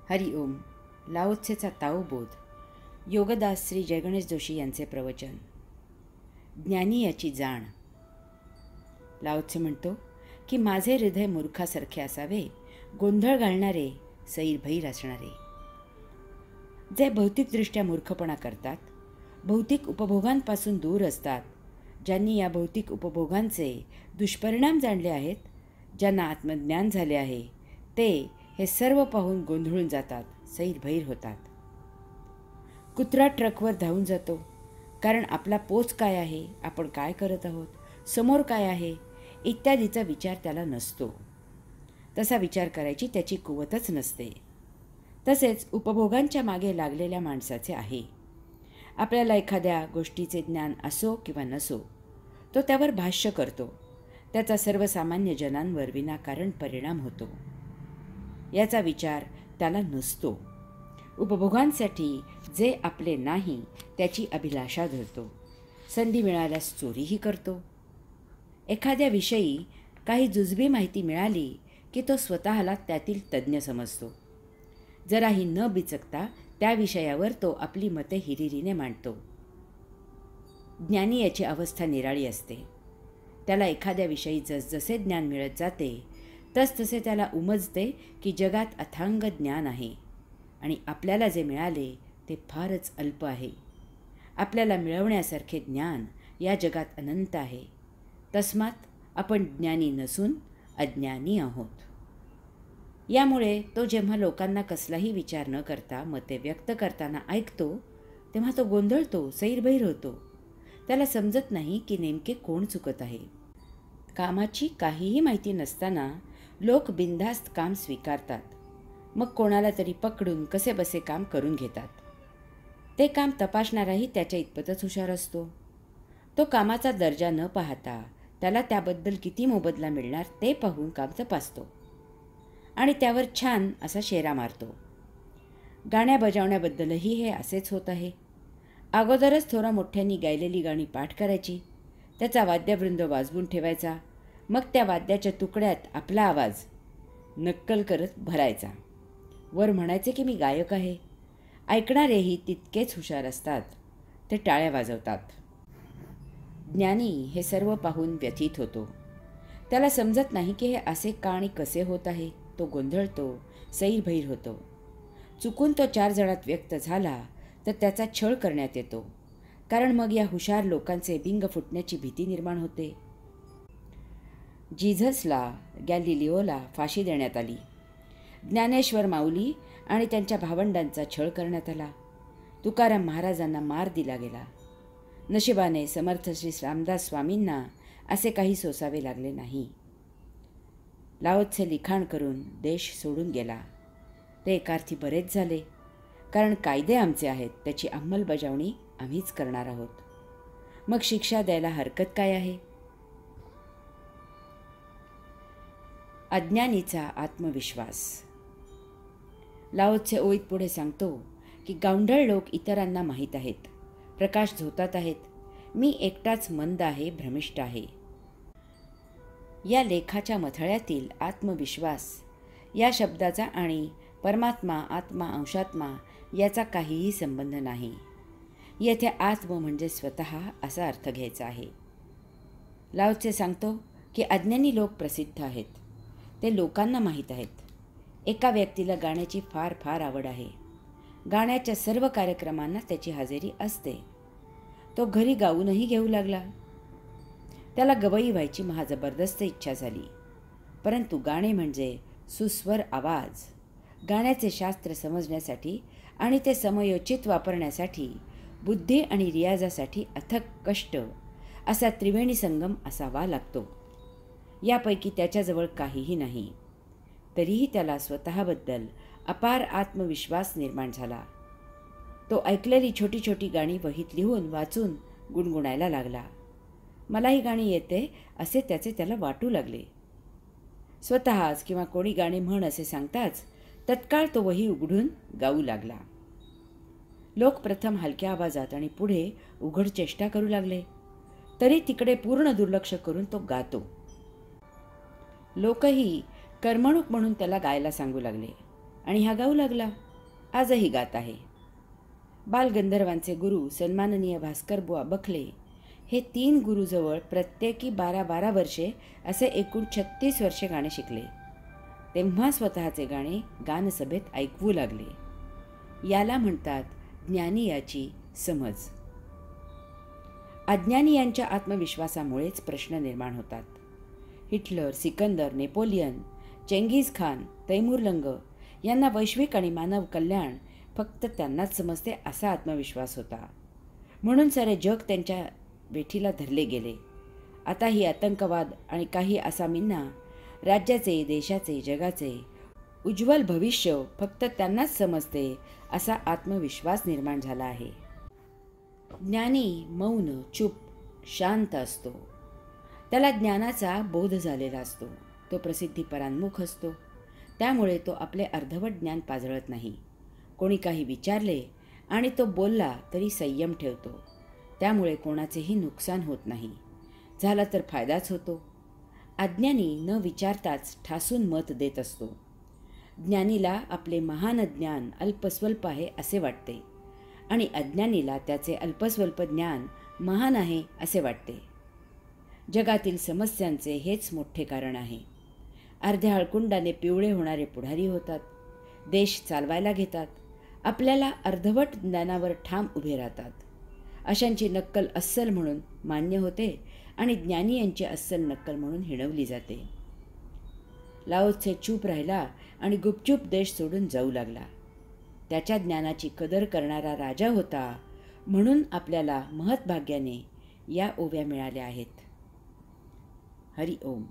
हरिओम. लाओत्सेचा ताओबोध. योगदास श्री जयगणेश जोशी यांचे प्रवचन. ज्ञानी याची जाण. लाओत्से म्हणतो की माझे हृदय मूर्खासारखे असावे, गोंधळ घालणारे, सैरभैर असणारे. जे भौतिकदृष्ट्या मूर्खपणा करतात, भौतिक उपभोगांपासून दूर असतात, ज्यांनी या भौतिक उपभोगांचे दुष्परिणाम जाणले आहेत, ज्यांना आत्मज्ञान झाले आहे, ते हे सर्व पाहून गोंधळून जातात, सैरभैर होतात. कुत्रा ट्रकवर धावून जातो, कारण आपला पोच काय आहे, आपण काय करत आहोत, समोर काय आहे इत्यादीचा विचार त्याला नसतो. तसा विचार करायची त्याची कुवतच नसते. तसेच उपभोगांच्या मागे लागलेल्या माणसाचे आहे. आपल्याला एखाद्या गोष्टीचे ज्ञान असो किंवा नसो, तो त्यावर भाष्य करतो. त्याचा सर्वसामान्य जनांवर विनाकारण परिणाम होतो. याचा विचार त्याला नसतो. उपभोगांसाठी जे आपले नाही त्याची अभिलाषा धरतो. संधी मिळाल्यास चोरीही करतो. एखाद्या विषयी काही जुजबी माहिती मिळाली की तो स्वतःला त्यातील तज्ज्ञ समजतो. जराही न बिचकता त्या विषयावर तो आपली मते हिरिरीने मांडतो. ज्ञानी याची अवस्था निराळी असते. त्याला एखाद्या विषयी जसजसे ज्ञान मिळत जाते तसतसे त्याला उमजते की जगात अथांग ज्ञान आहे आणि आपल्याला जे मिळाले ते फारच अल्प आहे. आपल्याला मिळवण्यासारखे ज्ञान या जगात अनंत आहे. तस्मात आपण ज्ञानी नसून अज्ञानी आहोत. यामुळे तो जेव्हा लोकांना कसलाही विचार न करता मते व्यक्त करताना ऐकतो, तेव्हा तो गोंधळतो, सैरभैर होतो. त्याला समजत नाही की नेमके कोण चुकत आहे. कामाची काहीही माहिती नसताना लोक बिनधास्त काम स्वीकारतात. मग कोणाला तरी पकडून कसेबसे काम करून घेतात. ते काम तपासणाराही त्याच्या इतपतच हुशार असतो. तो कामाचा दर्जा न पाहता त्याला त्याबद्दल किती मोबदला मिळणार ते पाहून काम तपासतो आणि त्यावर छान असा शेरा मारतो. गाण्या बजावण्याबद्दलही हे असेच होत आहे. अगोदरच थोरा मोठ्यांनी गायलेली गाणी पाठ करायची, त्याचा वाद्यवृंद वाजवून ठेवायचा, मग त्या वाद्याच्या तुकड्यात आपला आवाज नक्कल करत भरायचा. वर म्हणायचे की मी गायक आहे. ऐकणारेही तितकेच हुशार असतात. ते टाळ्या वाजवतात. ज्ञानी हे सर्व पाहून व्यथित होतो. त्याला समजत नाही की हे असे का आणि कसे होत आहे. तो गोंधळतो, सैरभैर होतो. चुकून तो 4 जणात व्यक्त झाला तर त्याचा छळ करण्यात येतो, कारण मग या हुशार लोकांचे बिंग फुटण्याची भीती निर्माण होते. जिझसला, गॅलिलिओला फाशी देण्यात आली. ज्ञानेश्वर माऊली आणि त्यांच्या भावंडांचा छळ करण्यात आला. तुकाराम महाराजांना मार दिला गेला. नशिबाने समर्थ श्री रामदास स्वामींना असे काही सोसावे लागले नाही. लाओत्से लिखाण करून देश सोडून गेला. ते एकार्थी बरेच झाले, कारण कायदे आमचे आहेत, त्याची अंमलबजावणी आम्हीच करणार आहोत. मग शिक्षा द्यायला हरकत काय आहे. अज्ञानीचा आत्मविश्वास. लाओत्से ओळीत पुढे सांगतो की गावंढळ लोक इतरांना माहीत आहेत, प्रकाश झोतात आहेत. मी एकटाच मंद आहे, भ्रमिष्ट आहे. या लेखाच्या मथळ्यातील आत्मविश्वास या शब्दाचा आणि परमात्मा, आत्मा, अंशात्मा याचा काहीही संबंध नाही. येथे आत्म म्हणजे स्वतः असा अर्थ घ्यायचा आहे. लाओत्से सांगतो की अज्ञानी लोक प्रसिद्ध आहेत. ते लोकांना माहीत आहेत. एका व्यक्तीला गाण्याची फार फार आवड आहे. गाण्याच्या सर्व कार्यक्रमांना त्याची हजेरी असते. तो घरी गाऊनही घेऊ लागला. त्याला गवई व्हायची महाजबरदस्त इच्छा झाली. परंतु गाणे म्हणजे सुस्वर आवाज. गाण्याचे शास्त्र समजण्यासाठी आणि ते समयोचित वापरण्यासाठी बुद्धी आणि रियाजासाठी अथक कष्ट असा त्रिवेणी संगम असावा लागतो. यापैकी त्याच्याजवळ काहीही नाही. तरीही त्याला स्वतःबद्दल अपार आत्मविश्वास निर्माण झाला. तो ऐकलेली छोटी छोटी गाणी वहीत लिहून वाचून गुणगुणायला लागला. मला ही गाणी येते असे त्याला वाटू लागले. स्वतःच किंवा कोणी गाणे म्हण असे सांगताच तत्काळ तो वही उघडून गाऊ लागला. लोक प्रथम हलक्या आवाजात आणि पुढे उघड चेष्टा करू लागले, तरी तिकडे पूर्ण दुर्लक्ष करून तो गातो. लोकही करमणूक म्हणून त्याला गायला सांगू लागले. आणि हा गाऊ लागला. आजही गात आहे. बालगंधर्वांचे गुरु सन्माननीय भास्करबुवा बखले हे 3 गुरुजवळ प्रत्येकी 12-12 वर्षे असे एकूण 36 वर्षे गाणे शिकले. तेव्हा स्वतःचे गाणे गानसभेत ऐकवू लागले. याला म्हणतात ज्ञानी याची समज. अज्ञानी यांच्या आत्मविश्वासामुळेच प्रश्न निर्माण होतात. हिटलर, सिकंदर, नेपोलियन, चेंगीज खान, तैमूरलंग यांना वैश्विक आणि मानव कल्याण फक्त त्यांनाच समजते असा आत्मविश्वास होता. म्हणून सारे जग त्यांच्या वेठीला धरले गेले. आता ही आतंकवाद आणि काही आसामींना राज्याचे, देशाचे, जगाचे उज्ज्वल भविष्य फक्त त्यांनाच समजते असा आत्मविश्वास निर्माण झाला आहे. ज्ञानी मौन, चूप, शांत असतो. त्याला ज्ञानाचा बोध झालेला असतो. तो प्रसिद्धीपरान्मुख असतो. त्यामुळे तो आपले अर्धवट ज्ञान पाजळत नाही. कोणी काही विचारले आणि तो बोलला तरी संयम ठेवतो. त्यामुळे कोणाचेही नुकसान होत नाही. झाला तर फायदाच होतो. अज्ञानी न विचारताच ठासून मत देत असतो. ज्ञानीला आपले महान ज्ञान अल्पस्वल्प आहे असे वाटते आणि अज्ञानीला त्याचे अल्पस्वल्प ज्ञान महान आहे असे वाटते. जगातील समस्यांचे हेच मोठे कारण आहे. अर्ध्या हळकुंडाने पिवळे होणारे पुढारी होतात. देश चालवायला घेतात. आपल्याला अर्धवट ज्ञानावर ठाम उभे राहतात. अशांची नक्कल अस्सल म्हणून मान्य होते आणि ज्ञानी यांची अस्सल नक्कल म्हणून हिणवली जाते. लाओ त्से चूप राहिला आणि गुपचूप देश सोडून जाऊ लागला. त्याच्या ज्ञानाची कदर करणारा राजा होता म्हणून आपल्याला महत्भाग्याने या ओव्या मिळाल्या आहेत. हरि ओम.